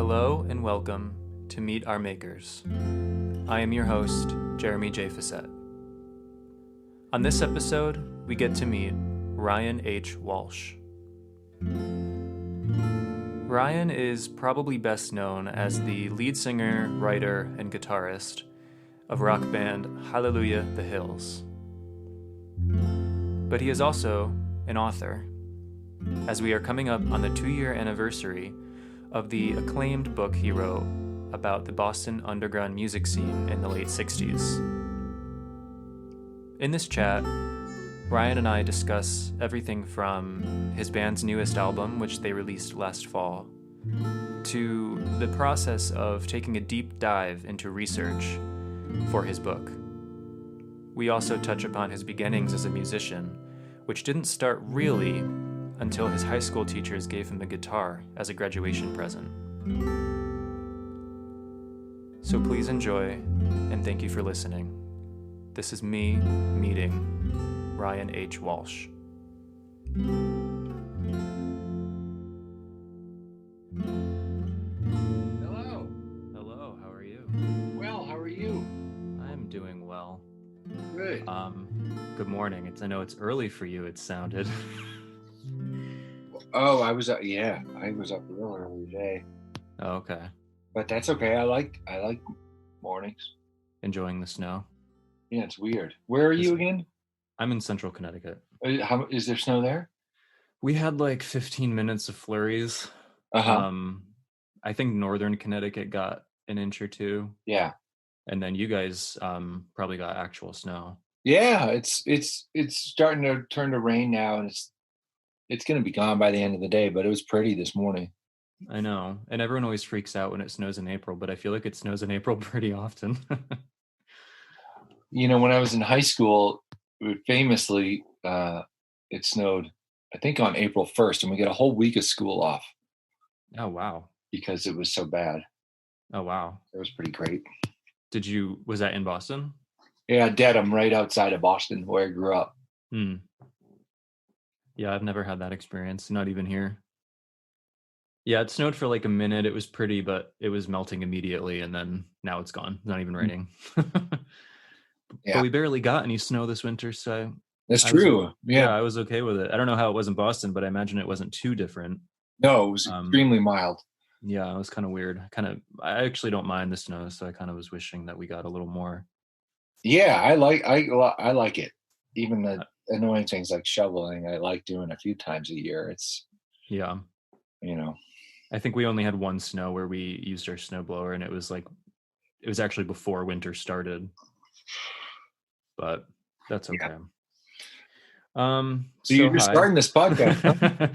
Hello and welcome to Meet Our Makers. I am your host, Jeremy J. Facette. On this episode, we get to meet Ryan H. Walsh. Ryan is probably best known as the lead singer, writer, and guitarist of rock band Hallelujah the Hills. But he is also an author, as we are coming up on the 2-year anniversary of the acclaimed book he wrote about the Boston underground music scene in the late 60s. In this chat, Ryan and I discuss everything from his band's newest album, which they released last fall, to the process of taking a deep dive into research for his book. We also touch upon his beginnings as a musician, which didn't start really until his high school teachers gave him a guitar as a graduation present. So please enjoy, and thank you for listening. This is me meeting Ryan H. Walsh. Hello. Hello, how are you? Well, how are you? I'm doing well. Good. Good morning. I know it's early for you, it sounded. Oh, I was up. Yeah, I was up real early today, Oh, okay. but that's okay. I like mornings. Enjoying the snow? Yeah, it's weird. Where are you again? I'm in central Connecticut. How is there snow there? We had like 15 minutes of flurries. Uh-huh. I think northern Connecticut got an inch or two, Yeah. and then you guys probably got actual snow. Yeah. It's starting to turn to rain now, and it's going to be gone by the end of the day. But it was pretty this morning. I know, and everyone always freaks out when it snows in April, but I feel like it snows in April pretty often. You know, when I was in high school, famously, it snowed, I think, on April 1st, and we get a whole week of school off Oh, wow. because it was so bad. Oh, wow. It was pretty great. Was that in Boston? Yeah, Dedham, right outside of Boston, where I grew up. Yeah, I've never had that experience, not even here. Yeah, it snowed for like a minute. It was pretty, but it was melting immediately, and then now it's gone. It's not even raining. Yeah. But we barely got any snow this winter, so That's I was true. Yeah. I was okay with it. I don't know how it was in Boston, but I imagine it wasn't too different. No, it was extremely mild. Yeah, it was kind of weird. I actually don't mind the snow, so I kind of was wishing that we got a little more. Yeah, I like it. Even the annoying things like shoveling, I like doing a few times a year. It's, Yeah. you know. I think we only had one snow where we used our snowblower, and it was actually before winter started. But that's okay. Yeah. So you're just starting this podcast, huh?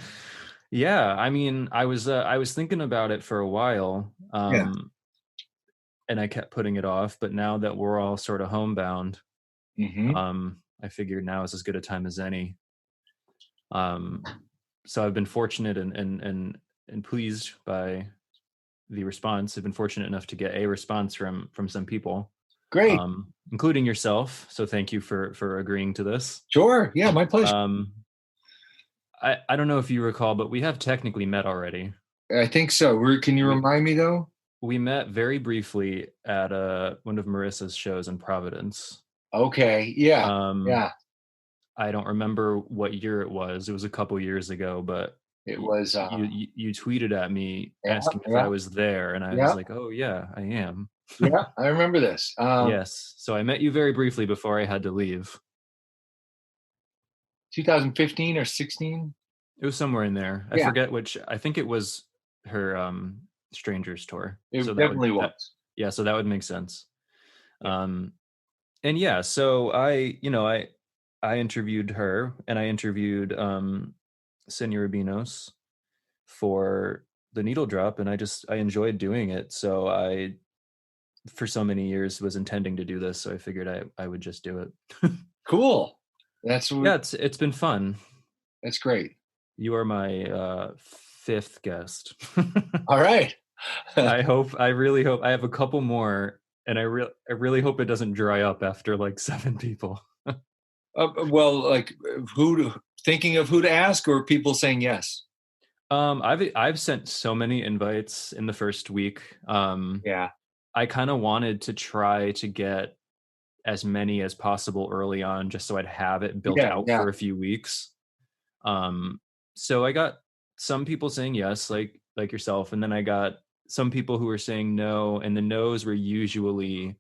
Yeah, I mean, I was thinking about it for a while, and I kept putting it off. But now that we're all sort of homebound, I figured now is as good a time as any. So I've been fortunate and pleased by the response. I've been fortunate enough to get a response from some people. Great. Including yourself. So thank you for agreeing to this. Sure. Yeah, my pleasure. I don't know if you recall, but we have technically met already. I think so. Can you remind me though? We met very briefly at one of Marissa's shows in Providence. Okay. Yeah. Yeah. I don't remember what year it was. It was a couple years ago, but it was. You tweeted at me asking if I was there, and I was like, "Oh yeah, I am." Yeah, I remember this. Yes. So I met you very briefly before I had to leave. 2015 or 16? It was somewhere in there. I forget which. I think it was her Strangers tour. It so definitely was. Yeah, so that would make sense. Yeah. And yeah, so I interviewed her, and I interviewed Senor Rubinos for the Needle Drop, and I enjoyed doing it. So I, for so many years, was intending to do this, so I figured I would just do it. Cool. It's been fun. That's great. You are my fifth guest. All right. I really hope I have a couple more, and I really hope it doesn't dry up after like 7 people. Well, like thinking of who to ask, or people saying yes? I've sent so many invites in the first week. Yeah. I kind of wanted to try to get as many as possible early on, just so I'd have it built Yeah. out Yeah. for a few weeks. Um, so I got some people saying yes, like yourself, and then I got some people who were saying no, and the no's were usually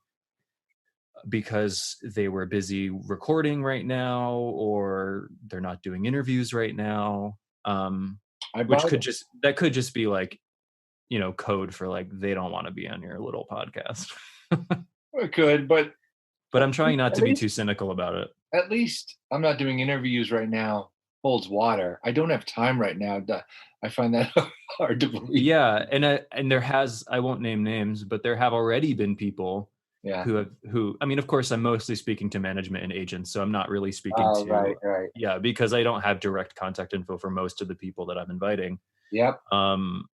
because they were busy recording right now or they're not doing interviews right now. Um, I buy which it. that could just be like, code for like they don't want to be on your little podcast. It could, but But I'm trying not at to be least too cynical about it. at least I'm not doing interviews right now. Holds water. I don't have time right now. I find that hard to believe. Yeah, and I won't name names, but there have already been people Yeah. who I mean, of course, I'm mostly speaking to management and agents, so I'm not really speaking Oh, right, to, right. yeah, because I don't have direct contact info for most of the people that I'm inviting. Yep. Um,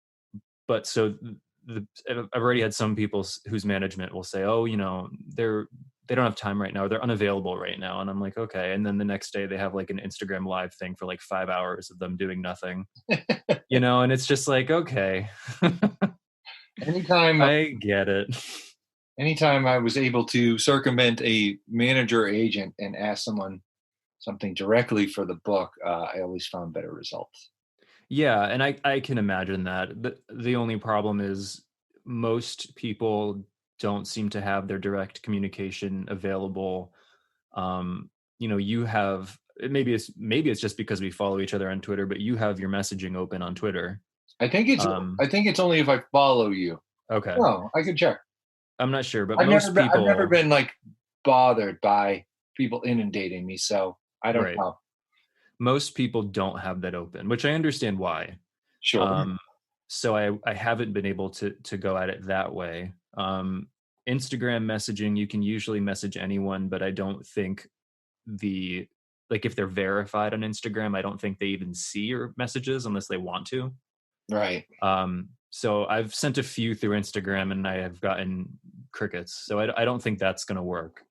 but so I've already had some people whose management will say, oh, they don't have time right now, they're unavailable right now, and I'm like, okay. And then the next day they have like an Instagram live thing for like 5 hours of them doing nothing, and it's just like, okay. Anytime, I get it. anytime I was able to circumvent a manager or agent and ask someone something directly for the book, I always found better results. Yeah, and I can imagine that. The only problem is most people don't seem to have their direct communication available. You have, maybe it's just because we follow each other on Twitter, but you have your messaging open on Twitter. I think it's Um, I think it's only if I follow you. okay. Oh, I could check. I'm not sure, but I've never been like bothered by people inundating me, so I don't right. know. Most people don't have that open, which I understand why. Sure. Um, so I haven't been able to go at it that way. Instagram messaging, you can usually message anyone, but I don't think the like if they're verified on Instagram, I don't think they even see your messages unless they want to. Right. So I've sent a few through Instagram and I have gotten crickets. So I don't think that's going to work.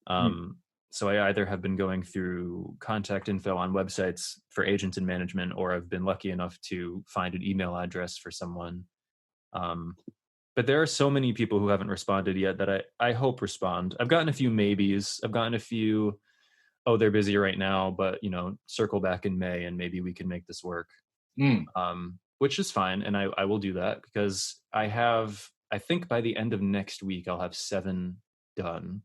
Hmm. So I either have been going through contact info on websites for agents and management, or I've been lucky enough to find an email address for someone. Um, but there are so many people who haven't responded yet that I hope respond. I've gotten a few maybes. I've gotten a few, oh, they're busy right now, but circle back in May and maybe we can make this work. Hmm. Which is fine. And I will do that because I think by the end of next week, I'll have 7 done.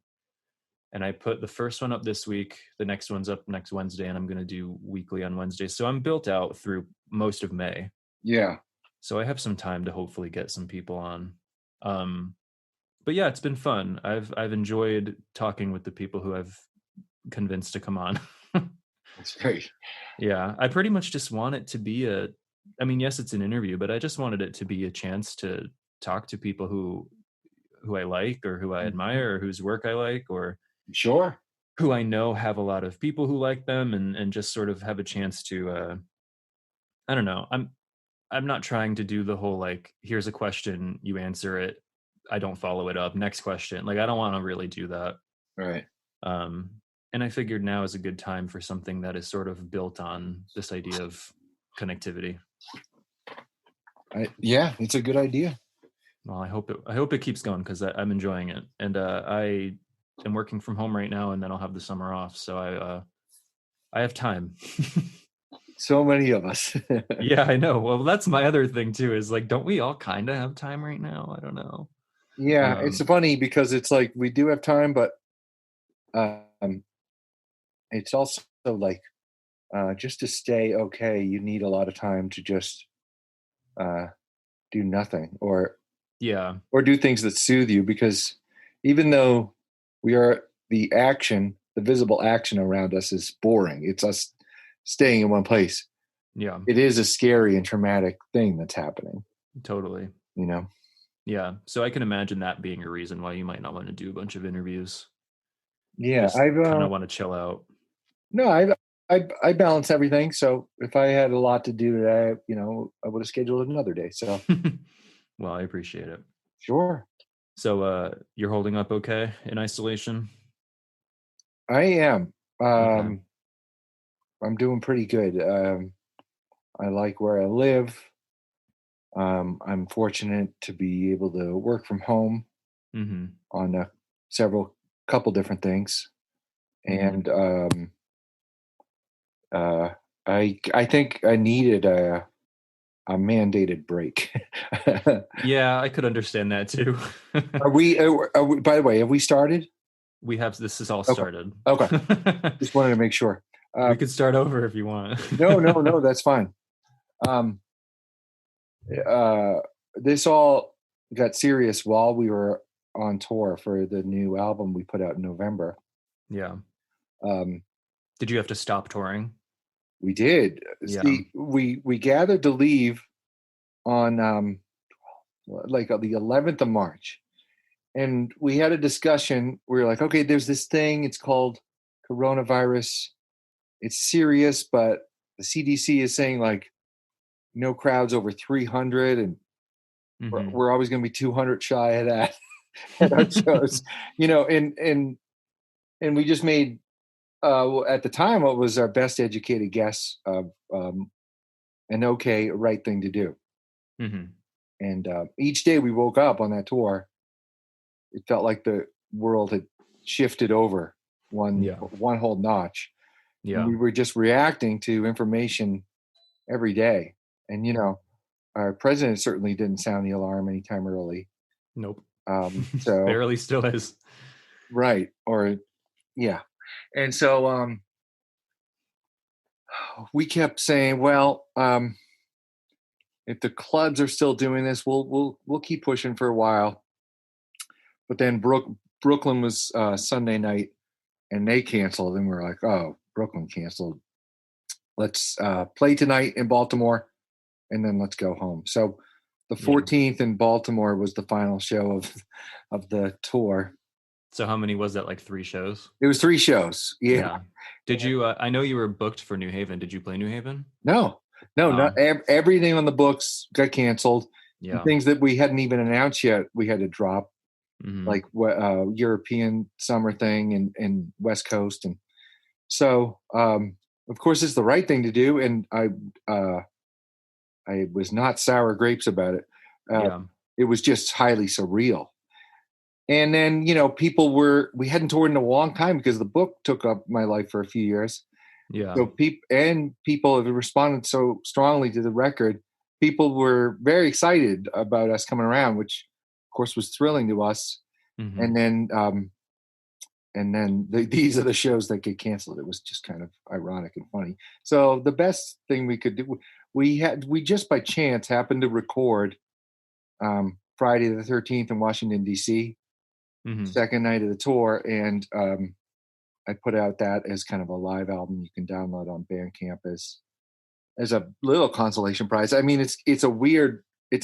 And I put the first one up this week. The next one's up next Wednesday, and I'm going to do weekly on Wednesday. So I'm built out through most of May. Yeah. So I have some time to hopefully get some people on. But yeah, it's been fun. I've enjoyed talking with the people who I've convinced to come on. That's great. Yeah, I pretty much just want it to be I mean, yes, it's an interview, but I just wanted it to be a chance to talk to people who I like or who I Mhm. admire or whose work I like or Sure. who I know have a lot of people who like them and just sort of have a chance to I don't know. I'm not trying to do the whole like here's a question, you answer it, I don't follow it up, next question. Like I don't want to really do that. Right. Um and I figured now is a good time for something that is sort of built on this idea of connectivity. Yeah, it's a good idea. Well, I hope it keeps going because I'm enjoying it, and I am working from home right now, and then I'll have the summer off, so I have time. So many of us. Yeah, I know. Well, that's my other thing too. Is like, don't we all kind of have time right now? I don't know. Yeah, it's funny because it's like we do have time, but um, it's also like just to stay okay, you need a lot of time to just uh, do nothing Yeah, or do things that soothe you. Because even though we are the visible action around us is boring. It's us staying in one place. yeah, It is a scary and traumatic thing that's happening. totally. You know. Yeah, so I can imagine that being a reason why you might not want to do a bunch of interviews. Yeah, Just kind of want to chill out. no, I balance everything. So if I had a lot to do today, I would have scheduled another day. So Well, I appreciate it. sure, So, you're holding up okay in isolation? I am. Okay. I'm doing pretty good. I like where I live. I'm fortunate to be able to work from home Mm-hmm. on couple different things, Mm-hmm. and uh, I think I needed a mandated break. Yeah, I could understand that too. By the way, have we started? This is all Okay. started. Okay. Just wanted to make sure. We could start over if you want. No, that's fine. Um, uh, this all got serious while we were on tour for the new album we put out in November. Yeah. Um, Did you have to stop touring? we did. Yeah. See, we gathered to leave on like the 11th of March, and we had a discussion. We were like, okay, there's this thing. It's called coronavirus. It's serious, but the CDC is saying like no crowds over 300, and Mm-hmm. we're always going to be 200 shy of that at our shows, you know. And we just made at the time what was our best educated guess of an okay right thing to do. Mm-hmm. And each day we woke up on that tour, it felt like the world had shifted over Yeah. one whole notch, and Yeah. we were just reacting to information every day. And our president certainly didn't sound the alarm anytime early. Nope. So Barely still is. right, or yeah. And so we kept saying, well, if the clubs are still doing this, we'll keep pushing for a while. But then Brooklyn was Sunday night, and they canceled, and we were like, oh, Brooklyn canceled. Let's play tonight in Baltimore, and then let's go home. So the Yeah. 14th in Baltimore was the final show of the tour. So how many was that? Like 3 shows? It was 3 shows. Yeah. Did you? I know you were booked for New Haven. Did you play New Haven? No, not everything on the books got canceled. And Yeah. things that we hadn't even announced yet, we had to drop, Mm-hmm. like European summer thing and West Coast, and so of course it's the right thing to do, and I was not sour grapes about it. Yeah. It was just highly surreal. And then we hadn't toured in a long time because the book took up my life for a few years. Yeah. So people have responded so strongly to the record. People were very excited about us coming around, which of course was thrilling to us. Mm-hmm. And then these are the shows that get canceled. It was just kind of ironic and funny. So the best thing we could do, we just by chance happened to record Friday the 13th in Washington D.C. Mm-hmm. second night of the tour, and I put out that as kind of a live album you can download on Bandcamp as a little consolation prize. I mean, it's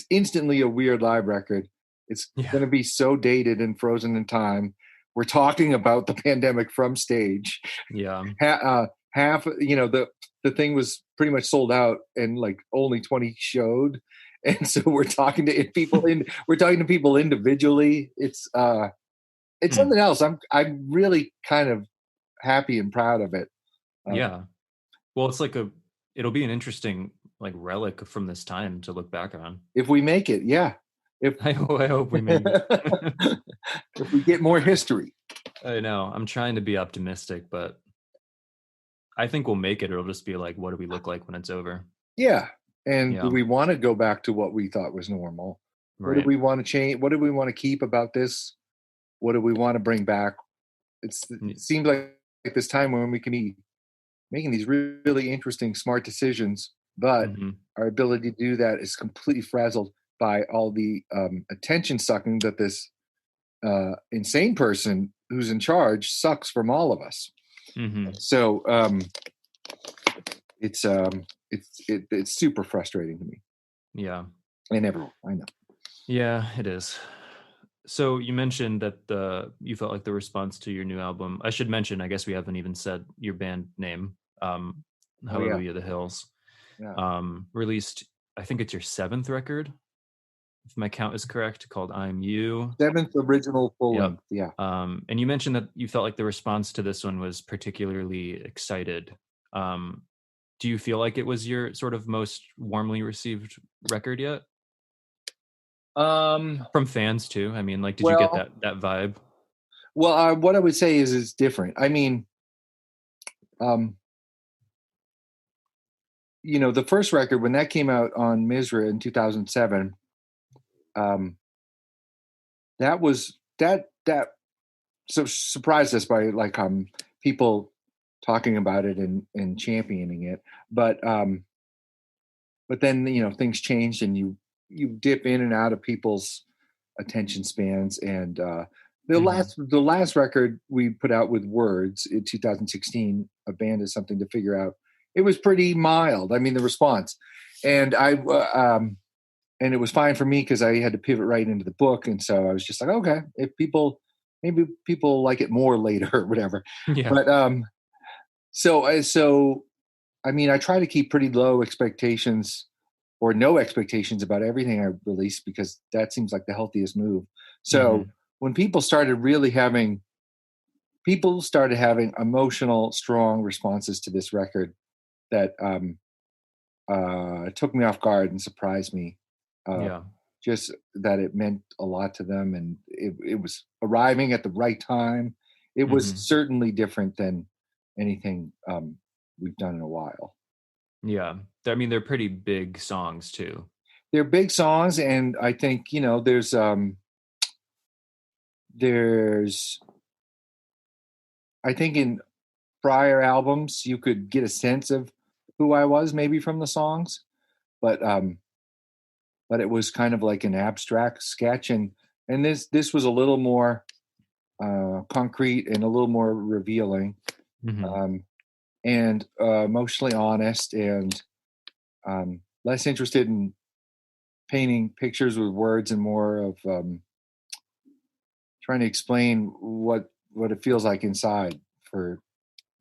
instantly a weird live record. It's going to be so dated and frozen in time. We're talking about the pandemic from stage. Yeah. Half, the thing was pretty much sold out, and like only 20 showed. And so we're talking to people individually. It's something else. I'm really kind of happy and proud of it. Yeah. Well, it's like it'll be an interesting like relic from this time to look back on. If we make it, yeah. I hope we make it. If we get more history. I know. I'm trying to be optimistic, but I think we'll make it. It'll just be like, what do we look like when it's over? Yeah. And do we want to go back to what we thought was normal? Right. What do we want to change? What do we want to keep about this? What do we want to bring back? It seems like this time when we can be making these really interesting, smart decisions, but our ability to do that is completely frazzled by all the attention sucking that this insane person who's in charge sucks from all of us. Mm-hmm. So it's super frustrating to me. Yeah. And everyone, I know. Yeah, it is. So you mentioned that you felt like the response to your new album, I should mention, I guess we haven't even said your band name, Hallelujah the Hills, released, I think it's your 7th record, if my count is correct, called I'm You. 7th original full length, yeah. And you mentioned that you felt like the response to this one was particularly excited. do you feel like it was your sort of most warmly received record yet? From fans too. I mean, like, did you get Well, that vibe? well, what I would say is it's different. I mean, um, the first record when that came out on Misra in 2007, um, that was that so surprised us by like people talking about it and championing it. But then things changed, and you dip in and out of people's attention spans. And the last record we put out with Words in 2016, A Band Is Something to Figure Out, it was pretty mild. I mean, the response, and and it was fine for me because I had to pivot right into the book, and so I was just like, okay, if maybe people like it more later or whatever. Yeah. But so I mean, I try to keep pretty low expectations or no expectations about everything I release, because that seems like the healthiest move. So Mhm. when people started having emotional, strong responses to this record, that took me off guard and surprised me. Uh, Yeah. just that it meant a lot to them, and it was arriving at the right time. It was Mhm. certainly different than anything we've done in a while. Yeah. I mean, they're pretty big songs too. They're big songs, and I think there's I think in prior albums you could get a sense of who I was maybe from the songs, but it was kind of like an abstract sketch, and this was a little more concrete and a little more revealing, Mhm. um, and emotionally honest, and less interested in painting pictures with words and more of trying to explain what it feels like inside for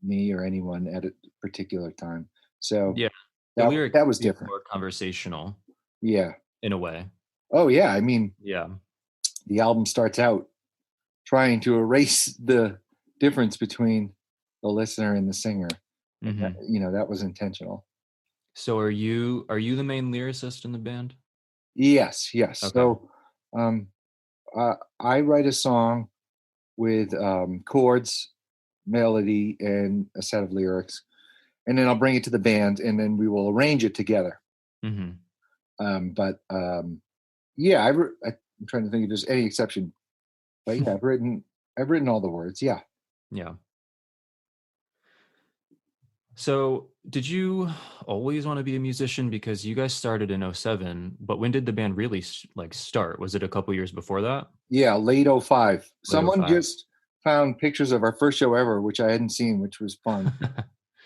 me or anyone at a particular time. So Yeah. The that lyrics that was feel different. more conversational Yeah. in a way. Oh yeah. I mean, Yeah. the album starts out trying to erase the difference between the listener and the singer. And Mhm. that was intentional. So are you the main lyricist in the band? Yes. Yes. Okay. So um, I write a song with chords, melody, and a set of lyrics, and then I'll bring it to the band, and then we will arrange it together. Mhm. But yeah, I'm trying to think if there's any exception. But yeah, I've written all the words. Yeah. Yeah. So, did you always want to be a musician? Because you guys started in '07, but when did the band really like start? Was it a couple years before that? Yeah, late '05. Late Someone '05. just found pictures of our first show ever, which I hadn't seen, which was fun.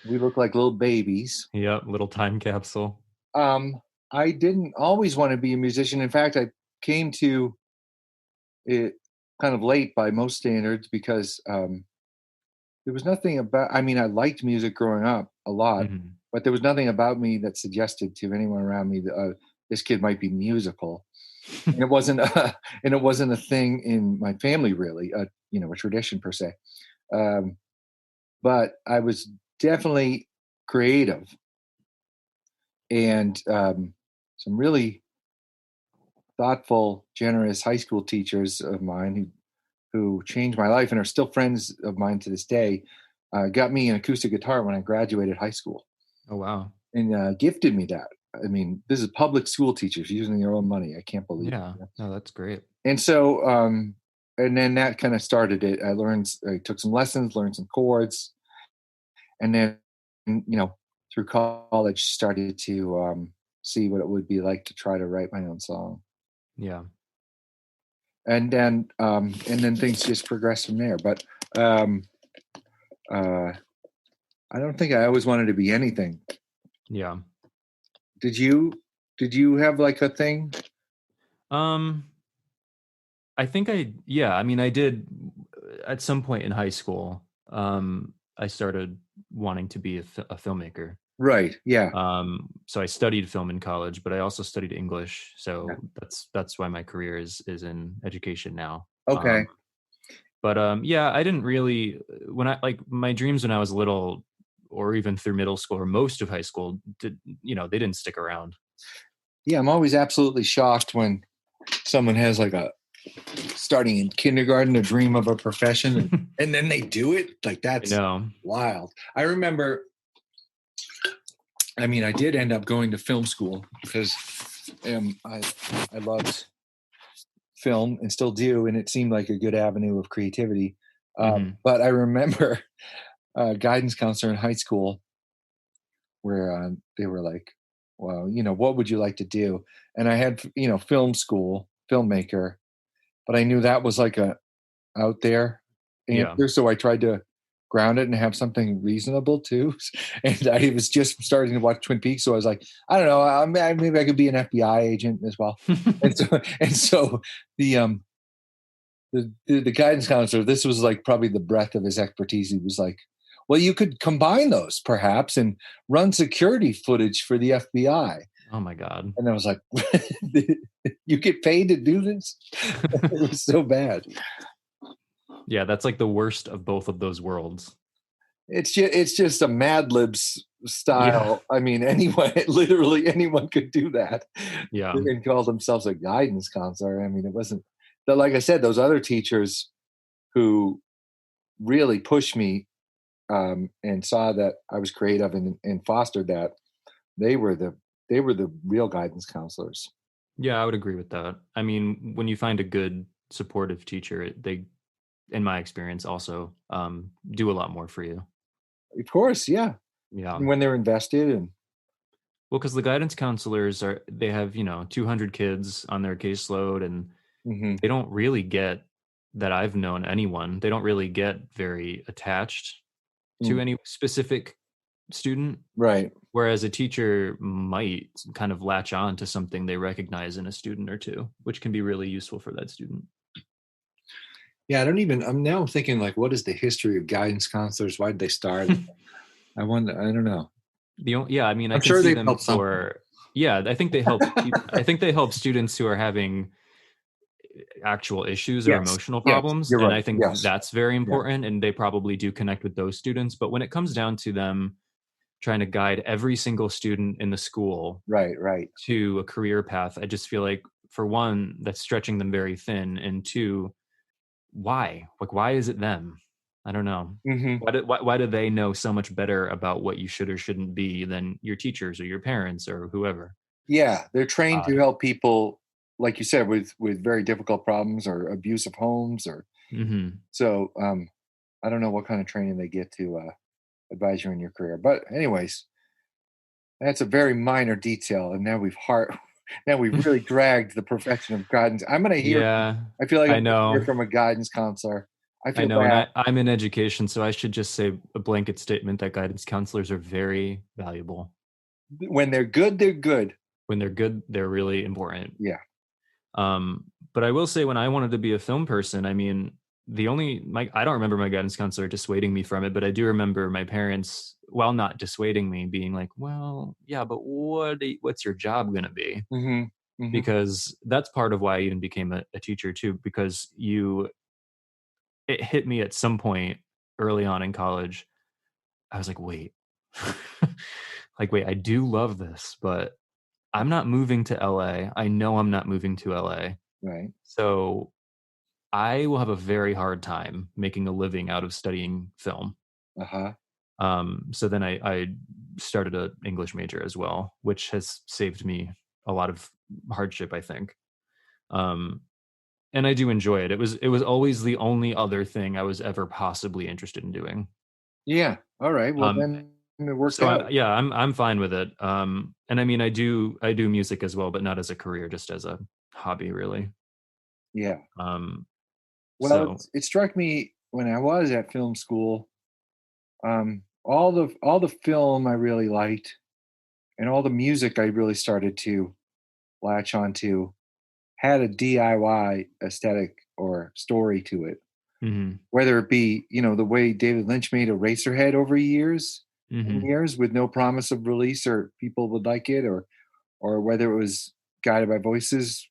We look like little babies. Yep, little time capsule. Um, I didn't always want to be a musician. In fact, I came to it kind of late by most standards, because there was nothing about. I mean, I liked music growing up a lot, Mhm. but there was nothing about me that suggested to anyone around me that this kid might be musical. And it wasn't, and it wasn't a thing in my family really, a tradition per se. Um, but I was definitely creative, and some really thoughtful, generous high school teachers of mine who changed my life and are still friends of mine to this day, got me an acoustic guitar when I graduated high school, Oh wow. and gifted me that. I mean, this is public school teachers using their own money. I can't believe Yeah. it. No, that's great. And so, and then that kind of started it. I took some lessons, learned some chords, and then, through college, started to see what it would be like to try to write my own song. Yeah. And then things just progressed from there. But um, uh, I don't think I always wanted to be anything. Yeah. Did you? Did you have like a thing? Um I think I mean I did at some point in high school. I started wanting to be a filmmaker. Right. Yeah. So I studied film in college, but I also studied English. Yeah. So that's why my career is in education now. Okay. But yeah, I didn't really when I like my dreams when I was little or even through middle school or most of high school, they didn't stick around. Yeah, I'm always absolutely shocked when someone has like starting in kindergarten, a dream of a profession, and then they do it. Like, that's wild. I remember, I mean, I did end up going to film school because I loved film and still do, and it seemed like a good avenue of creativity. But I remember a guidance counselor in high school where they were like, well, what would you like to do? And I had, film school, filmmaker, but I knew that was like a out there answer. So I tried to ground it and have something reasonable too. And I was just starting to watch Twin Peaks. So I was like, I don't know, maybe I could be an FBI agent as well. and so the guidance counselor, this was like probably the breadth of his expertise. He was like, well, you could combine those perhaps and run security footage for the FBI. Oh my God. And I was like, you get paid to do this? It was so bad. Yeah, that's like the worst of both of those worlds. It's just a Mad Libs style. Yeah. I mean, literally anyone could do that. Yeah. And call themselves a guidance counselor. I mean, it wasn't, but like I said, those other teachers who really pushed me and saw that I was creative and fostered that, they were the real guidance counselors. Yeah, I would agree with that. I mean, when you find a good supportive teacher, they, in my experience, also do a lot more for you. Of course, yeah. Yeah. And when they're invested and well, because the guidance counselors they have 200 kids on their caseload, and they don't really get, that I've known anyone, they don't really get very attached to any specific student. Right. Whereas a teacher might kind of latch on to something they recognize in a student or two, which can be really useful for that student. Yeah, I'm thinking like, what is the history of guidance counselors? Why did they start? I don't know. I mean, I'm sure they help I think they help. I think they help students who are having actual issues or emotional problems. You're and right. I think that's very important. And they probably do connect with those students. But when it comes down to them trying to guide every single student in the school right to a career path, I just feel like, for one, that's stretching them very thin. And two, why? Like, why is it them? I don't know. Why do they know so much better about what you should or shouldn't be than your teachers or your parents or whoever? Yeah, they're trained to help people, like you said, with very difficult problems or abusive homes or so I don't know what kind of training they get to advise you in your career. But anyways, that's a very minor detail, and now we've really dragged the profession of guidance. I'm going to hear. Yeah, I feel like I know. Hear from a guidance counselor. I know, bad. And I'm in education, so I should just say a blanket statement that guidance counselors are very valuable. When they're good, they're good. When they're good, they're really important. Yeah. But I will say, when I wanted to be a film person, I mean, I don't remember my guidance counselor dissuading me from it, but I do remember my parents, while not dissuading me, being like, well, yeah, but what's your job going to be? Because that's part of why I even became a teacher too, because it hit me at some point early on in college. I was like, wait, I do love this, but I'm not moving to LA. I know I'm not moving to LA. Right. So I will have a very hard time making a living out of studying film. So then I started an English major as well, which has saved me a lot of hardship, I think. And I do enjoy it. It was always the only other thing I was ever possibly interested in doing. Yeah. All right. Well, then it works out. I'm fine with it. And I mean, I do music as well, but not as a career, just as a hobby, really. Yeah. Well, so it struck me when I was at film school. All the film I really liked, and all the music I really started to latch onto, had a DIY aesthetic or story to it. Whether it be, the way David Lynch made Eraserhead over years and years with no promise of release or people would like it, or whether it was Guided by Voices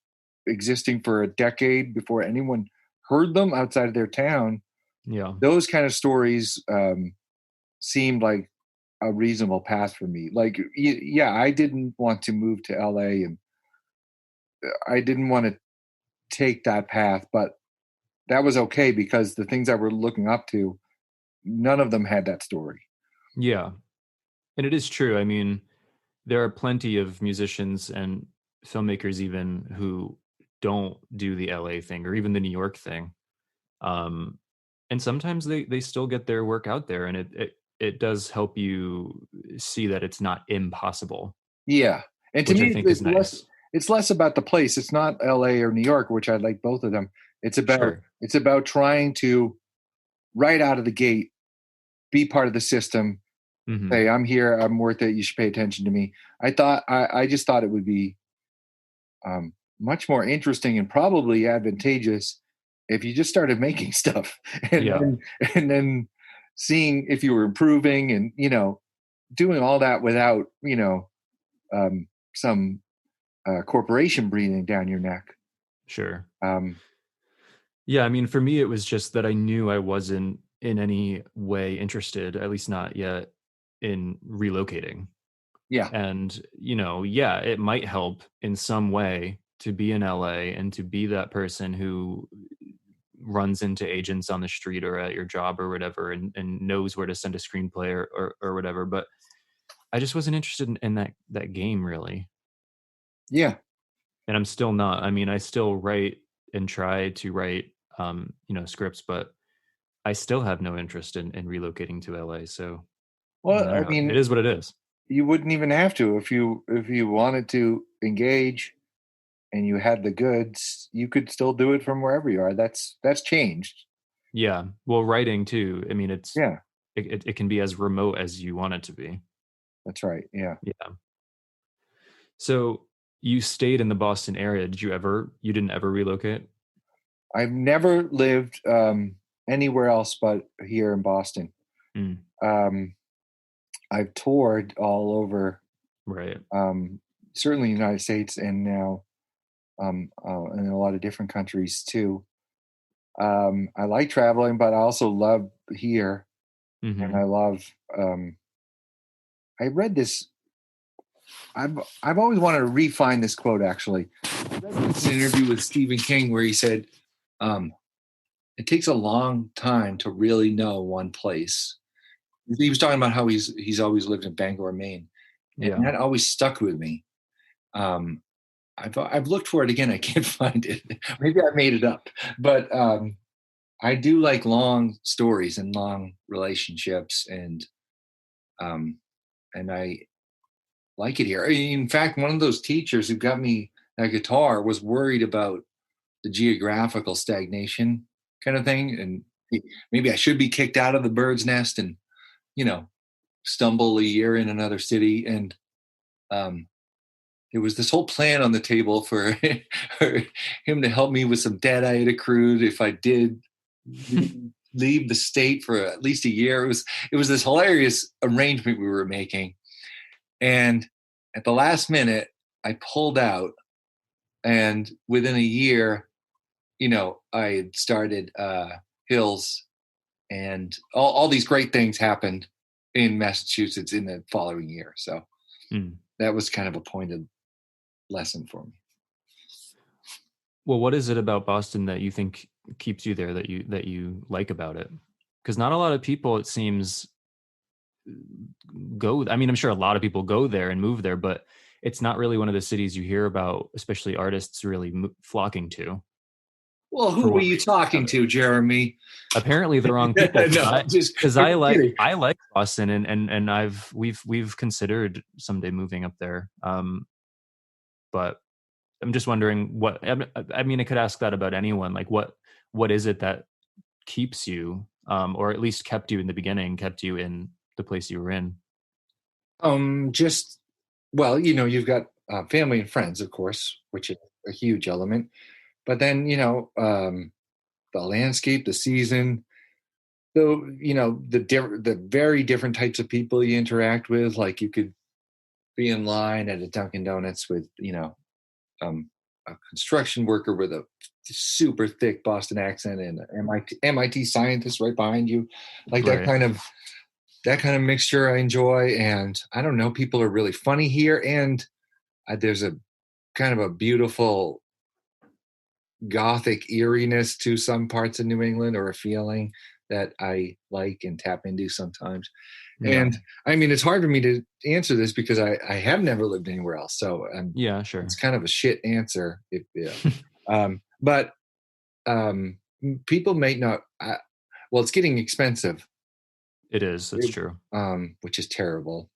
existing for a decade before anyone heard them outside of their town. Yeah. Those kind of stories seemed like a reasonable path for me. Like, yeah, I didn't want to move to LA, and I didn't want to take that path, but that was okay because the things I were looking up to, none of them had that story. Yeah. And it is true. I mean, there are plenty of musicians and filmmakers even who don't do the LA thing or even the New York thing. And sometimes they still get their work out there, and it does help you see that it's not impossible, Yeah. And to which I me, think is nice. it's less about the place. It's not LA or New York, which I like both of them. Sure. It's about trying to, right out of the gate, be part of the system. Hmm. Say, I'm here, I'm worth it, you should pay attention to me. I just thought it would be much more interesting and probably advantageous if you just started making stuff, and Yeah. then seeing if you were improving, and doing all that without some corporation breathing down your neck. Sure. um, Yeah. I mean, for me, it was just that I knew I wasn't in any way interested, at least not yet, in relocating. yeah, And, yeah, it might help in some way to be in LA and to be that person who runs into agents on the street or at your job or whatever, and knows where to send a screenplay or whatever. But I just wasn't interested in that game really. yeah. And I'm still not. I mean, I still write and try to write, scripts, but I still have no interest in relocating to LA. So Well, I it mean, is what it is. you wouldn't even have to if you wanted to engage and you had the goods. You could still do it from wherever you are. That's changed. Yeah. Well, writing too. I mean, Yeah, it can be as remote as you want it to be. that's right. Yeah. Yeah. So you stayed in the Boston area. You didn't ever relocate? I've never lived anywhere else but here in Boston. Mm, Um, I've toured all over, right. um, certainly the United States, and now in a lot of different countries too. I like traveling, but I also love here, and I Hmm. love. I read this. I've always wanted to refine this quote. Actually, I read this in an interview with Stephen King where he said, um, "It takes a long time to really know one place." He was talking about how he's always lived in Bangor, Maine, and Yeah. that always stuck with me. Um, I've looked for it again. I can't find it. Maybe I made it up, but I do like long stories and long relationships, um, and I like it here. In fact, one of those teachers who got me that guitar was worried about the geographical stagnation kind of thing, and maybe I should be kicked out of the bird's nest and you know stumble a year in another city. And um, there was this whole plan on the table for, for him to help me with some debt I had accrued if I did leave the state for at least a year. It was this hilarious arrangement we were making, and at the last minute, I pulled out, and within a year, I had started Hills, and all these great things happened in Massachusetts in the following year. So Mm. that was kind of a pointed lesson for me. Well, what is it about Boston that you think keeps you there, that you like about it? Because not a lot of people, it seems, go. I mean, I'm sure a lot of people go there and move there, but it's not really one of the cities you hear about, especially artists really flocking to, Well, for who were one you reason or talking another. to, Jeremy? Apparently the wrong people, No, because I'm I just like kidding. I like Boston, and we've considered someday moving up there. But I'm just wondering I mean, I could ask that about anyone. Like, what is it that keeps you, or at least kept you in the beginning, kept you in the place you were in? Just well, you've got family and friends, of course, which is a huge element. But then, the landscape, the season, the very different types of people you interact with. Like you could be in line at a Dunkin' Donuts with, a construction worker with a super thick Boston accent and an MIT scientist right behind you, like that Right. kind of that kind of mixture I enjoy. And I don't know, people are really funny here, and there's a kind of a beautiful gothic eeriness to some parts of New England, or a feeling that I like and tap into sometimes. Yeah. And I mean, it's hard for me to answer this because I have never lived anywhere else. So Yeah, it's sure. kind of a shit answer. If yeah. But people may not. Well, it's getting expensive, It is. That's true. which is terrible.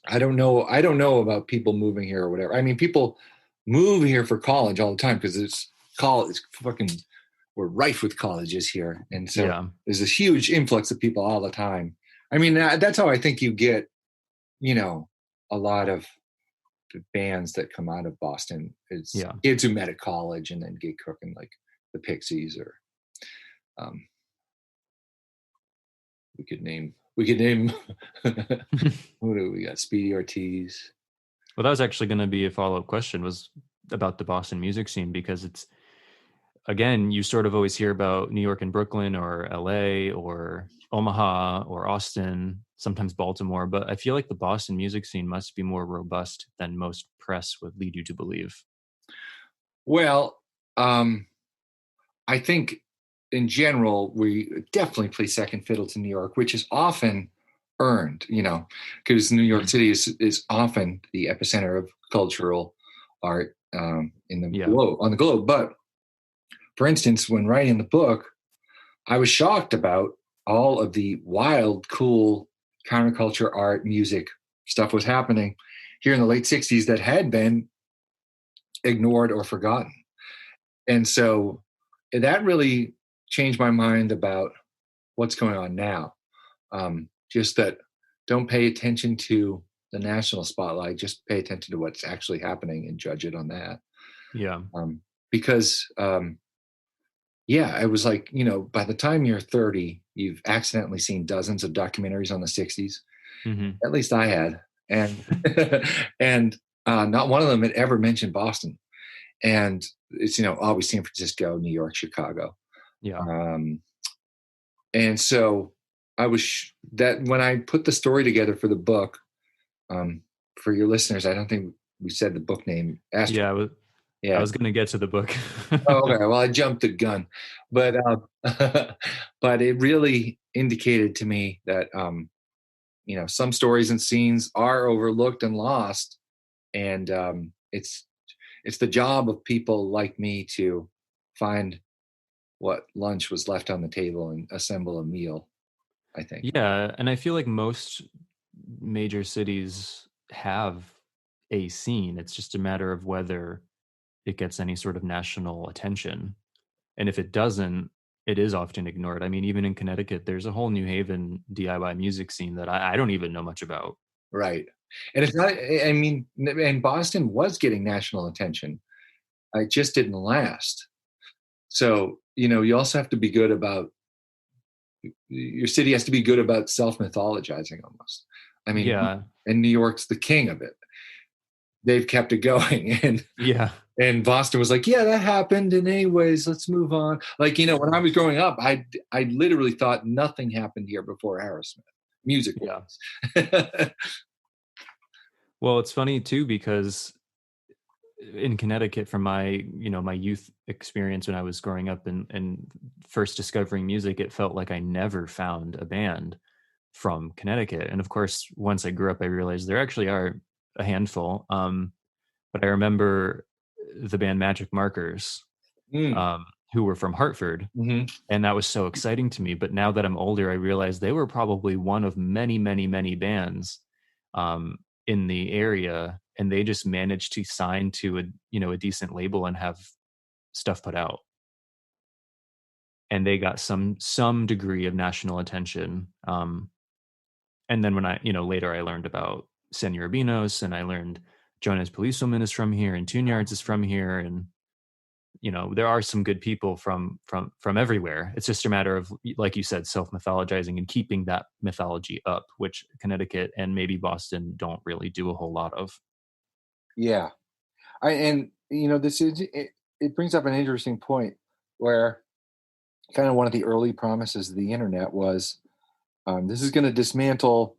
I don't know. I don't know about people moving here or whatever. I mean, people move here for college all the time because it's college. It's fucking, we're rife with colleges here, and so Yeah. there's this huge influx of people all the time. I mean, that's how I think you get, you know, a lot of the bands that come out of Boston. It's Yeah. kids who met at college and then get cooking, like the Pixies, or um, we could name who do we got? Speedy Ortiz. Well, that was actually going to be a follow-up question, was about the Boston music scene, because it's, again, you sort of always hear about New York and Brooklyn or LA or Omaha or Austin, sometimes Baltimore, but I feel like the Boston music scene must be more robust than most press would lead you to believe. Well, I think in general, we definitely play second fiddle to New York, which is often earned, because New York Mhm. City is often the epicenter of cultural art in the Yeah. globe, on the globe. But for instance, when writing the book, I was shocked about all of the wild, cool counterculture art, music stuff was happening here in the late 60s that had been ignored or forgotten. And so that really changed my mind about what's going on now. Just that, don't pay attention to the national spotlight, just pay attention to what's actually happening and judge it on that. Yeah. Because yeah, it was like, by the time you're 30, you've accidentally seen dozens of documentaries on the 60s. Hmm. At least I had. And and not one of them had ever mentioned Boston. And it's, always San Francisco, New York, Chicago. Yeah. Um, and so I was that when I put the story together for the book, um, for your listeners, I don't think we said the book name. Astral. Yeah. I Yeah. was going to get to the book. Oh, okay. Well, I jumped the gun, but but it really indicated to me that some stories and scenes are overlooked and lost, and it's the job of people like me to find what lunch was left on the table and assemble a meal, I think. Yeah, and I feel like most major cities have a scene. It's just a matter of whether it gets any sort of national attention. And if it doesn't, it is often ignored. I mean, even in Connecticut, there's a whole New Haven DIY music scene that I don't even know much about. Right. And it's not, I mean, and Boston was getting national attention. It just didn't last. So, you also have to be good about, your city has to be good about self mythologizing almost. I mean, Yeah, and New York's the king of it. They've kept it going. yeah, And Boston was like, yeah, that happened. And anyways, let's move on. Like, when I was growing up, I literally thought nothing happened here before Aerosmith, music yeah. wise. Well, it's funny too because in Connecticut, from my youth experience when I was growing up and first discovering music, it felt like I never found a band from Connecticut. And of course, once I grew up, I realized there actually are a handful. But I remember the band Magic Markers, Mm, who were from Hartford, hmm. and that was so exciting to me. But now that I'm older, I realize they were probably one of many, many, many bands um, in the area, and they just managed to sign to a decent label and have stuff put out. And they got some degree of national attention. And then when later I learned about Senor Ubinos, and I learned Jonas Policewoman is from here, and Tune Yards is from here, and there are some good people from everywhere. It's just a matter of, like you said, self mythologizing and keeping that mythology up, which Connecticut and maybe Boston don't really do a whole lot of. Yeah. And this is it brings up an interesting point where kind of one of the early promises of the internet was This is going to dismantle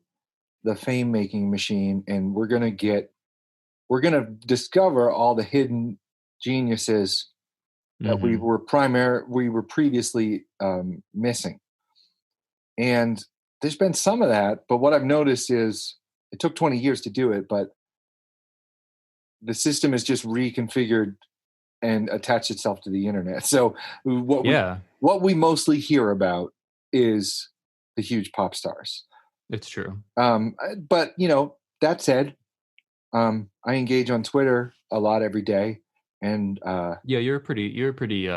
the fame making machine, and we're going to discover all the hidden geniuses that we Mm-hmm. were previously missing. And there's been some of that, but what I've noticed is it took 20 years to do it, but the system is just reconfigured and attached itself to the internet. So Yeah, what we mostly hear about is the huge pop stars. it's true. But that said, I engage on Twitter a lot every day, and Yeah, you're a pretty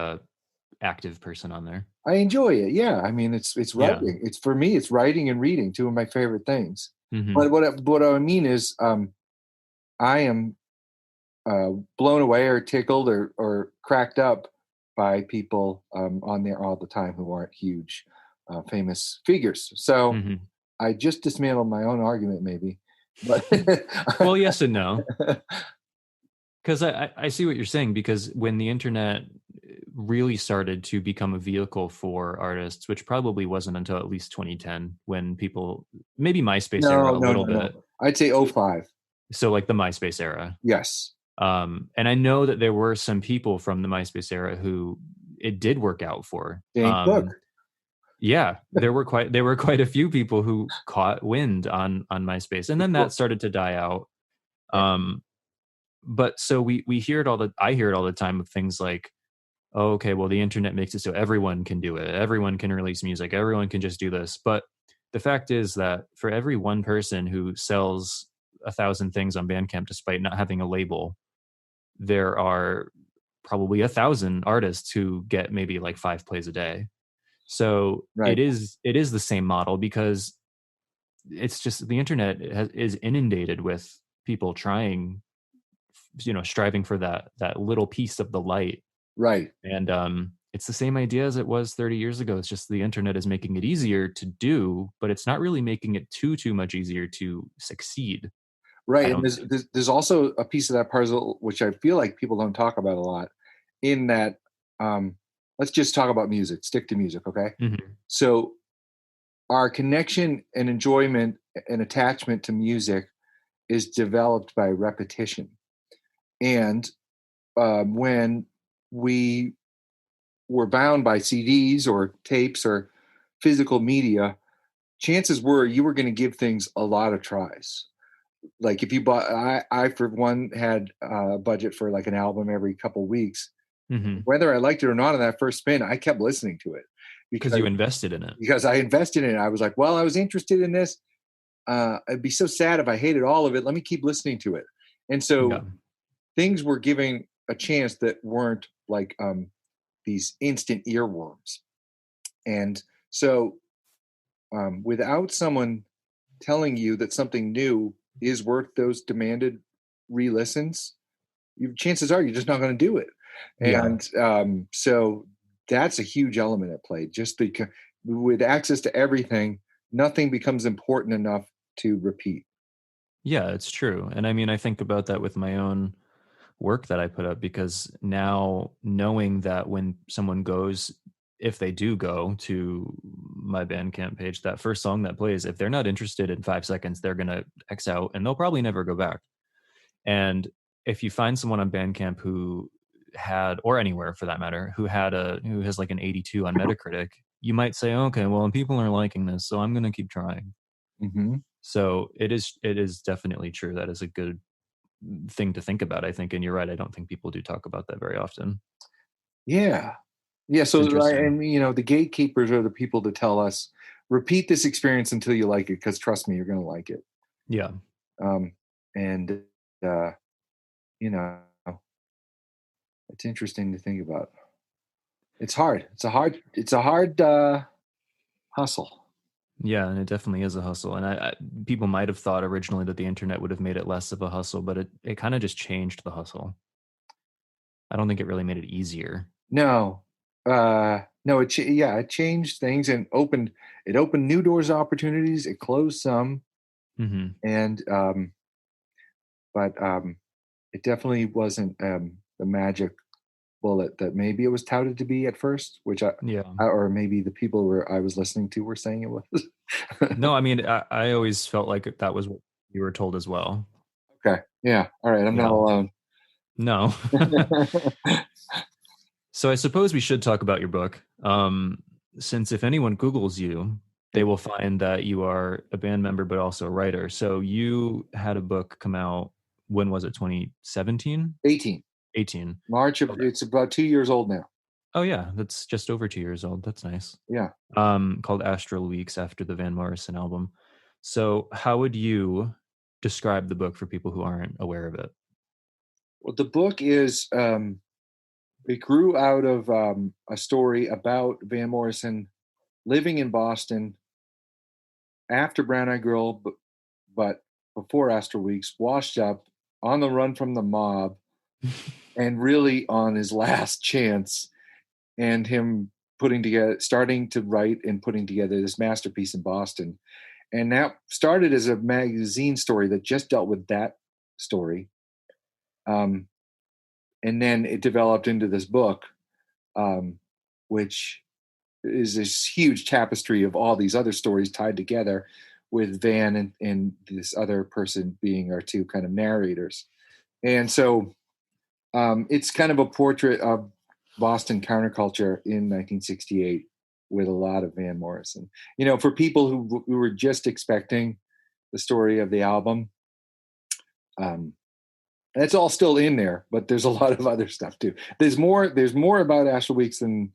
active person on there. I enjoy it. Yeah, I mean, it's Yeah. writing. It's for me, it's writing and reading, two of my favorite things. Mm-hmm. But what I mean is, I am blown away or tickled or cracked up by people on there all the time who aren't huge, famous figures. So Mm-hmm. I just dismantled my own argument, maybe. But Well, yes and no. Because I see what you're saying, because when the internet really started to become a vehicle for artists, which probably wasn't until at least 2010, when people, maybe MySpace era no, a no, little no, bit. no. I'd say '05. So like the MySpace era. Yes. And I know that there were some people from the MySpace era who it did work out for. Dane Cook. Yeah, there were quite a few people who caught wind on MySpace, and then that started to die out. Right. But so we hear it I hear it all the time with things like, oh, okay, well, the internet makes it so everyone can do it, everyone can release music, everyone can just do this. But the fact is that for every one person who sells 1,000 things on Bandcamp despite not having a label, there are probably 1,000 artists who get maybe like 5 plays a day. So Right. it is the same model, because it's just the internet is inundated with people trying, striving for that little piece of the light. Right. And it's the same idea as it was 30 years ago. It's just the internet is making it easier to do, but it's not really making it too much easier to succeed. I Right. And don't there's, think. there's there's also a piece of that puzzle which I feel like people don't talk about a lot. In that, let's just talk about music. Stick to music, okay? Mhm. So our connection and enjoyment and attachment to music is developed by repetition. And when we were bound by CDs or tapes or physical media, chances were you were going to give things a lot of tries. Like if you bought, I for one had a budget for like an album every couple of weeks. Mhm. Whether I liked it or not on that first spin, I kept listening to it Because you because invested in it. I invested in it. I was like, well, I was interested in this. I'd be so sad if I hated all of it. Let me keep listening to it. And Yeah. so things were giving a chance that weren't like these instant earworms. And so without someone telling you that something new is worth those demanded re-listens, chances are you're just not going to do it. Yeah. And so that's a huge element at play. Just because with access to everything, nothing becomes important enough to repeat. Yeah, it's true. And I mean, I think about that with my own work that I put up, because now knowing that when someone goes, if they do go to my Bandcamp page, that first song that plays, if they're not interested in 5 seconds, they're going to X out and they'll probably never go back. And if you find someone on Bandcamp who had, or anywhere for that matter, who has like an 82 on Metacritic, you might say, okay, well, people are liking this, so I'm going to keep trying. Mm-hmm. So it is definitely true. That is a good thing to think about, I think. And you're right. I don't think people do talk about that very often. Yeah. Yeah. It's So, interesting. and the gatekeepers are the people to tell us, repeat this experience until you like it, because trust me, you're going to like it. Yeah. Um, and, uh, you know, it's interesting to think about. It's hard. It's a hard hustle. Yeah. And it definitely is a hustle. And people might have thought originally that the internet would have made it less of a hustle, but it kind of just changed the hustle. I don't think it really made it easier. No, no, it changed things and opened new doors of opportunities. It closed some, Hmm. and but it definitely wasn't the magic bullet that maybe it was touted to be at first, which Yeah. or maybe the people I was listening to were saying it was. No, I mean, I always felt like that was what you were told as well. Okay. Yeah. All right. I'm not Yeah. alone. No. So I suppose we should talk about your book. Since if anyone Googles you, they will find that you are a band member, but also a writer. So you had a book come out. When was it? 2017? 18. 18. March of, Okay. it's about 2 years old now. Oh yeah, that's just over 2 years old. That's nice. Yeah. Called Astral Weeks after the Van Morrison album. So how would you describe the book for people who aren't aware of it? Well, the book is, it grew out of a story about Van Morrison living in Boston after Brown Eyed Girl, but before Astral Weeks, washed up, on the run from the mob, and really on his last chance, and him starting to write and putting together this masterpiece in Boston. And that started as a magazine story that just dealt with that story. And then it developed into this book, which is this huge tapestry of all these other stories tied together, with Van and this other person being our two kind of narrators. And so it's kind of a portrait of Boston counterculture in 1968 with a lot of Van Morrison. For people who were just expecting the story of the album, that's all still in there, but there's a lot of other stuff too. There's more about Astral Weeks than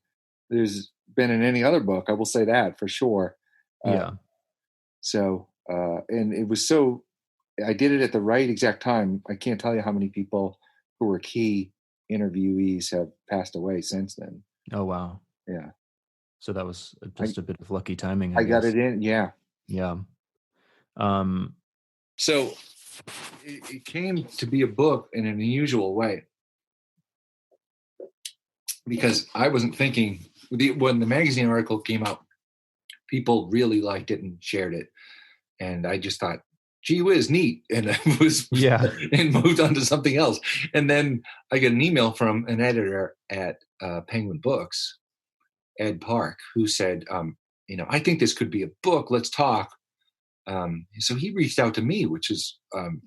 there's been in any other book. I will say that for sure. Yeah. And it was so, I did it at the right exact time. I can't tell you how many people who were key interviewees have passed away since then. Oh wow. Yeah. So that was just a bit of lucky timing, I I got guess. it in. Yeah. Yeah. So it came to be a book in an unusual way, because I wasn't thinking, when the magazine article came out, people really liked it and shared it. And I just thought, gee whiz, neat. And and moved on to something else. And then I get an email from an editor at Penguin Books, Ed Park, who said, I think this could be a book. Let's talk. So he reached out to me, which is, I'm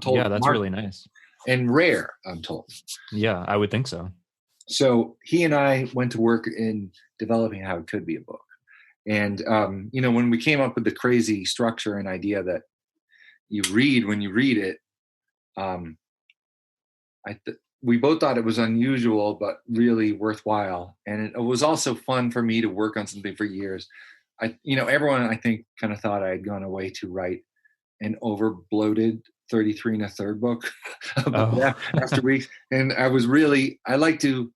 told, yeah, that's really nice and rare, I'm told. Yeah, I would think so. So he and I went to work in developing how it could be a book. And, when we came up with the crazy structure and idea that you read when you read it, we both thought it was unusual, but really worthwhile. And it was also fun for me to work on something for years. Everyone, I think, kind of thought I had gone away to write an over bloated 33 and a third book after Weeks. And I like to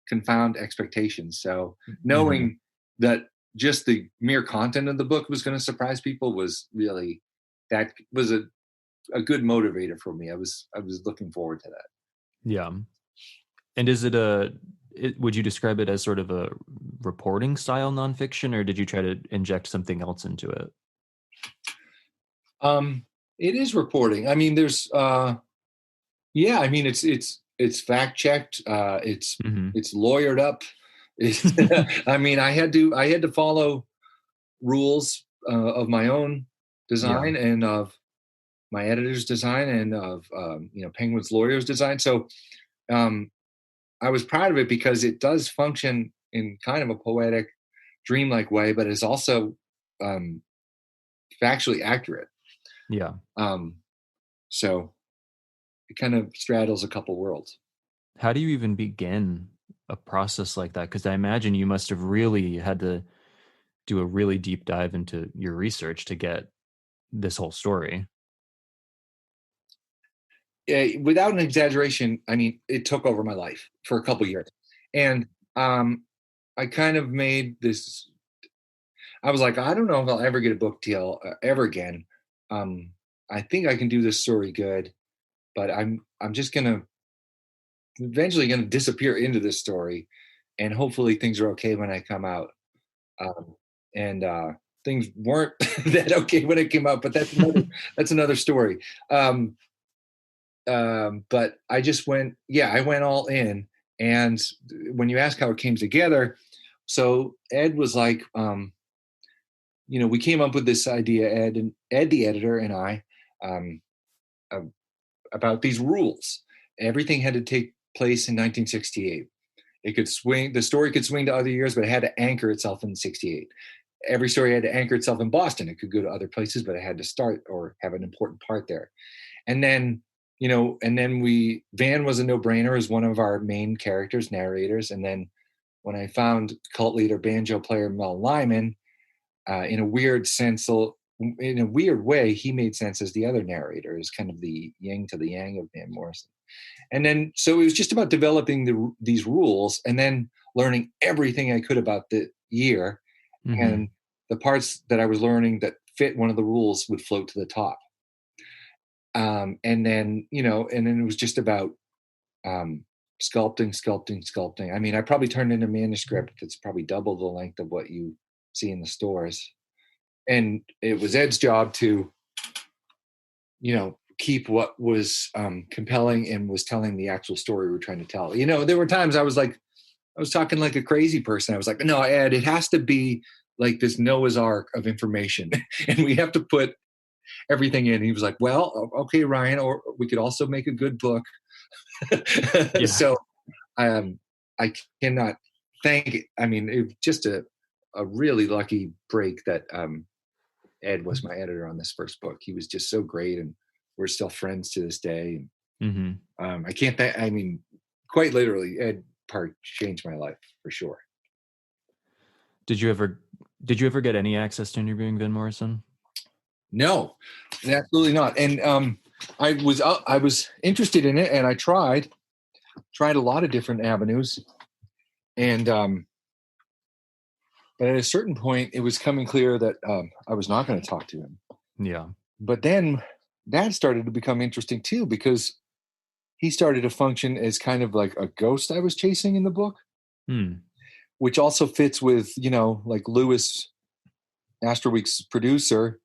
confound expectations. So knowing that just the mere content of the book was going to surprise people was a good motivator for me. I was looking forward to that. Yeah. And is would you describe it as sort of a reporting style nonfiction, or did you try to inject something else into it? It is reporting. I mean, there's, it's fact checked. It's lawyered up. I mean, I had to follow rules of my own design and of my editor's design and of Penguin's lawyer's design. So I was proud of it because it does function in kind of a poetic, dreamlike way, but it's also factually accurate. Yeah. So it kind of straddles a couple worlds. How do you even begin a process like that? Because I imagine you must have really had to do a really deep dive into your research to get this whole story. Without an exaggeration, I mean, it took over my life for a couple years. And I kind of made this, I was like, I don't know if I'll ever get a book deal ever again. I think I can do this story good, but I'm just eventually going to disappear into this story, and hopefully things are okay when I come out. And things weren't that okay when it came out, but that's another story. But I just I went all in, And when you ask how it came together, so Ed was like, we came up with this idea, Ed, the editor, and I, um, about these rules. Everything had to take place in 1968. The story could swing to other years, but it had to anchor itself in 68. Every story had to anchor itself in Boston. It could go to other places, but it had to start or have an important part there. And then, Van was a no-brainer as one of our main characters, narrators. And then when I found cult leader, banjo player Mel Lyman, in a weird way, he made sense as the other narrator, as kind of the yin to the yang of Van Morrison. And then, so it was just about developing these rules and then learning everything I could about the year. Mm-hmm. And the parts that I was learning that fit one of the rules would float to the top. And then it was just about sculpting. I mean, I probably turned in a manuscript that's probably double the length of what you see in the stores. And it was Ed's job to, keep what was compelling and was telling the actual story we're trying to tell. There were times I was talking like a crazy person. I was like, no, Ed, it has to be like this Noah's Ark of information. And we have to put everything in. He was like, well, okay, Ryan, or we could also make a good book. Yeah. So I cannot thank it. I mean, it was just a really lucky break that Ed was my editor on this first book. He was just so great, and we're still friends to this day. Mm-hmm. I can't quite literally, Ed part changed my life for sure. Did you ever get any access to interviewing Van Morrison? No, absolutely not. And I was interested in it, and I tried a lot of different avenues, and but at a certain point, it was coming clear that I was not going to talk to him. Yeah. But then that started to become interesting too, because he started to function as kind of like a ghost I was chasing in the book, which also fits with, like Lewis, Astral Weeks' producer,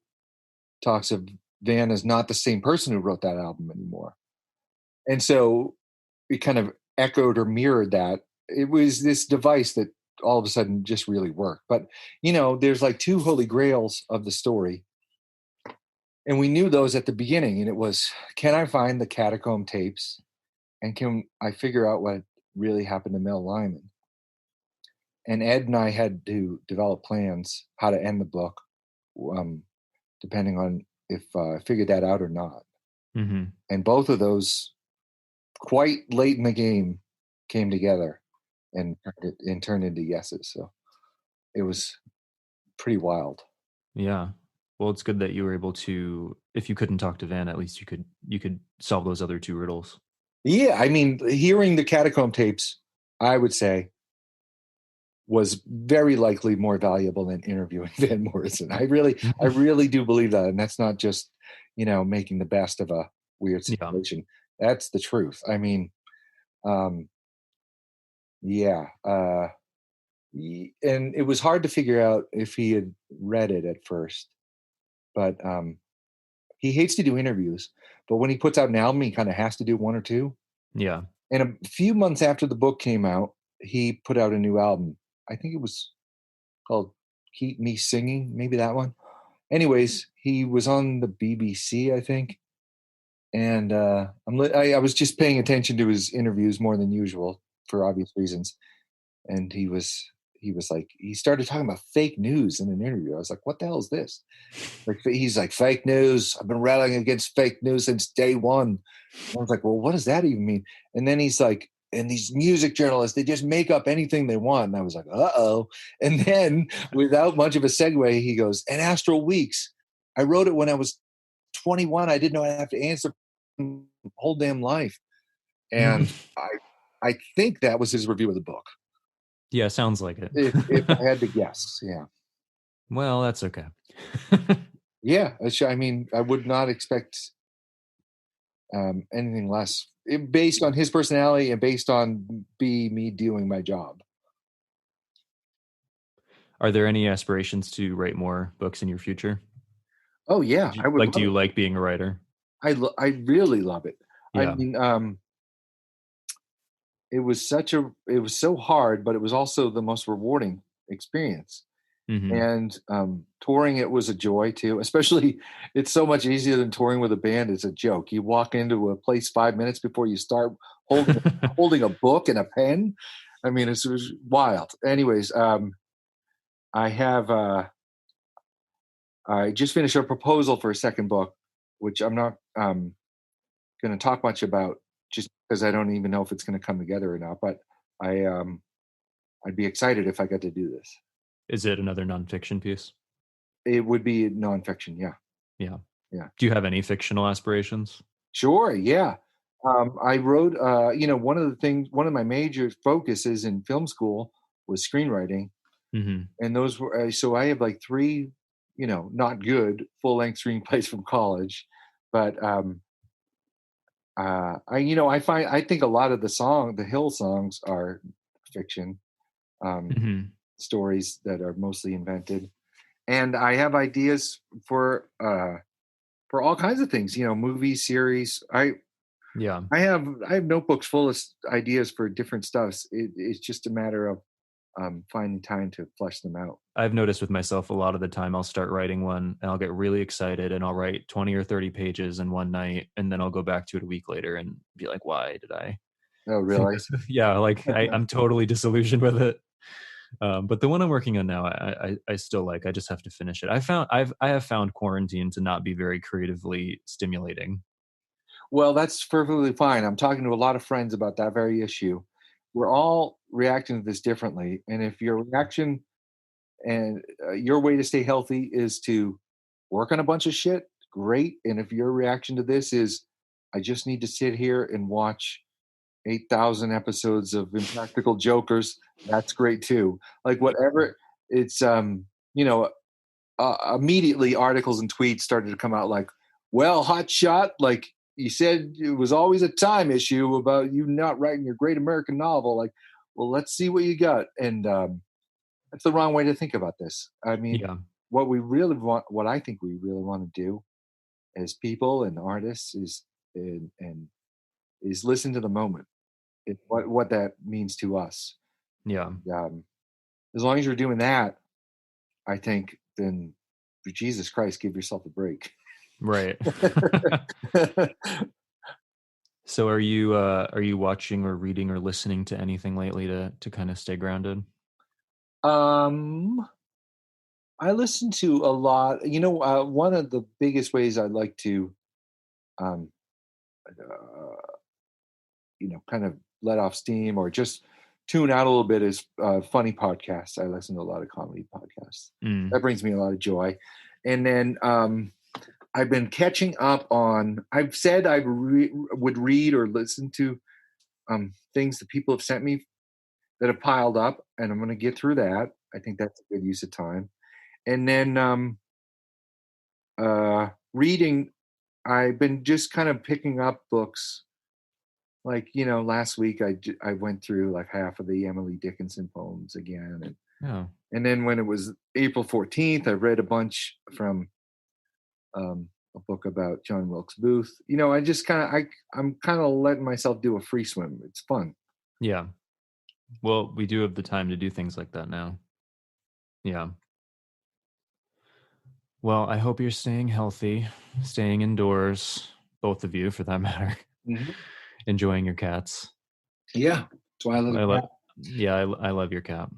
talks of Van as not the same person who wrote that album anymore. And so it kind of echoed or mirrored that. It was this device that all of a sudden just really worked. But, there's like two holy grails of the story. And we knew those at the beginning. And it was, can I find the catacomb tapes? And can I figure out what really happened to Mel Lyman? And Ed and I had to develop plans how to end the book, depending on if I figured that out or not. Mm-hmm. And both of those, quite late in the game, came together and turned into yeses. So it was pretty wild. Yeah. Well, it's good that you were able to, if you couldn't talk to Van, at least you could solve those other two riddles. Yeah. I mean, hearing the catacomb tapes, I would say, was very likely more valuable than interviewing Van Morrison. I really do believe that. And that's not just, making the best of a weird situation. Yeah. That's the truth. I mean, yeah. And it was hard to figure out if he had read it at first, but he hates to do interviews, but when he puts out an album, he kind of has to do one or two. Yeah. And a few months after the book came out, he put out a new album. I think it was called Keep Me Singing, maybe that one. Anyways, he was on the BBC, I think. And I was just paying attention to his interviews more than usual for obvious reasons. And he started talking about fake news in an interview. I was like, what the hell is this? He's like, fake news. I've been rallying against fake news since day one. And I was like, well, what does that even mean? And then he's like, and these music journalists, they just make up anything they want. And I was like, uh-oh. And then without much of a segue, he goes, and Astral Weeks, I wrote it when I was 21. I didn't know I'd have to answer the whole damn life. And I think that was his review of the book. Yeah, sounds like it. if I had to guess, yeah. Well, that's okay. Yeah, I mean, I would not expect anything less, based on his personality and based on me doing my job. Are there any aspirations to write more books in your future? Oh yeah, I would. Do you like being a writer? I really love it. Yeah. I mean, it was so hard, but it was also the most rewarding experience. Mm-hmm. And touring it was a joy too. Especially, it's so much easier than touring with a band. It's a joke. You walk into a place 5 minutes before you start holding a book and a pen. I mean, it was wild. Anyways, I just finished a proposal for a second book, which I'm not going to talk much about, just because I don't even know if it's going to come together or not. But I'd be excited if I got to do this. Is it another nonfiction piece? It would be nonfiction. Yeah. Yeah. Yeah. Do you have any fictional aspirations? Sure. Yeah. I wrote, one of my major focuses in film school was screenwriting. Mm-hmm. And those were, so I have like 3, not good full-length screenplays from college, but I think a lot of the Hill songs are fiction, Mm-hmm. stories that are mostly invented. And I have ideas for all kinds of things, movies, series. Yeah. I have notebooks full of ideas for different stuffs. It's just a matter of finding time to flesh them out. I've noticed with myself a lot of the time I'll start writing one and I'll get really excited and I'll write 20 or 30 pages in one night, and then I'll go back to it a week later and be like, why did I Oh, think really? this? Yeah, like I'm totally disillusioned with it. But the one I'm working on now, I still like. I just have to finish it. I have found quarantine to not be very creatively stimulating. Well, that's perfectly fine. I'm talking to a lot of friends about that very issue. We're all reacting to this differently, and if your reaction and your way to stay healthy is to work on a bunch of shit, great. And if your reaction to this is, I just need to sit here and watch 8,000 episodes of Impractical Jokers, that's great too. Like, whatever. It's immediately articles and tweets started to come out like, well, hot shot, like you said, it was always a time issue about you not writing your great American novel. Like, well, let's see what you got. And that's the wrong way to think about this. I mean, Yeah, what I think we really want to do as people and artists is listen to the moment, what that means to us. yeah, As long as you're doing that, I think, then for Jesus Christ, give yourself a break. right. So are you watching or reading or listening to anything lately to kind of stay grounded? I listen to a lot. One of the biggest ways I like to, um, kind of let off steam or just tune out a little bit is funny podcasts. I listen to a lot of comedy podcasts. Mm. That brings me a lot of joy. And then I've been catching up on. I've said I would read or listen to things that people have sent me that have piled up, and I'm going to get through that. I think that's a good use of time. And then reading, I've been just kind of picking up books. Like, last week I went through like half of the Emily Dickinson poems again, Yeah. and then when it was April 14th, I read a bunch from a book about John Wilkes Booth. I just I'm kind of letting myself do a free swim. It's fun. Yeah. Well, we do have the time to do things like that now. Yeah. Well, I hope you're staying healthy, staying indoors, both of you for that matter, Mm-hmm. enjoying your cats. Yeah, that's why I love. I love your cat.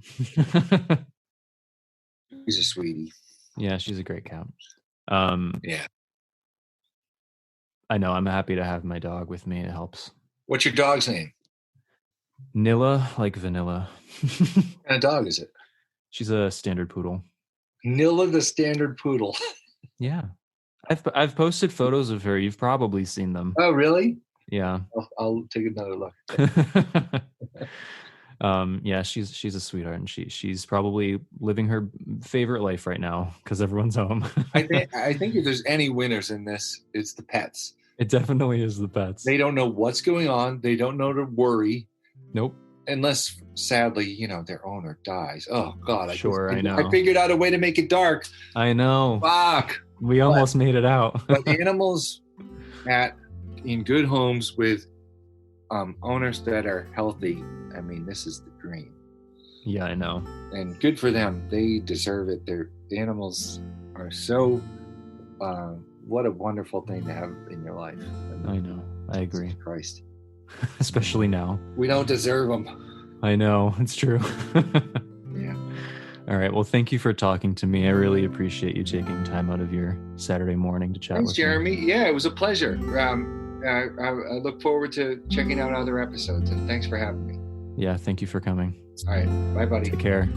He's a sweetie. Yeah, she's a great cat. Yeah. I know. I'm happy to have my dog with me. It helps. What's your dog's name? Nilla, like vanilla. What kind of dog is it? She's a standard poodle. Nilla the standard poodle. Yeah. I've posted photos of her. You've probably seen them. Oh, really? Yeah. I'll take another look. Yeah, she's a sweetheart, and she's probably living her favorite life right now because everyone's home. I think if there's any winners in this, it's the pets. It definitely is the pets. They don't know what's going on. They don't know to worry. Nope. Unless, sadly, their owner dies. Oh God! I know. I figured out a way to make it dark. I know. Fuck. We almost made it out. But animals in good homes with owners that are healthy, I mean, this is the dream. Yeah, I know. And good for them. They deserve it. Their animals are so, what a wonderful thing to have in your life. I know. I agree. Jesus Christ. Especially now. We don't deserve them. I know. It's true. Yeah. All right. Well, thank you for talking to me. I really appreciate you taking time out of your Saturday morning to chat Thanks, with Jeremy. me. Yeah, it was a pleasure. I look forward to checking out other episodes, and thanks for having me. Yeah, thank you for coming. All right. Bye, buddy. Take care.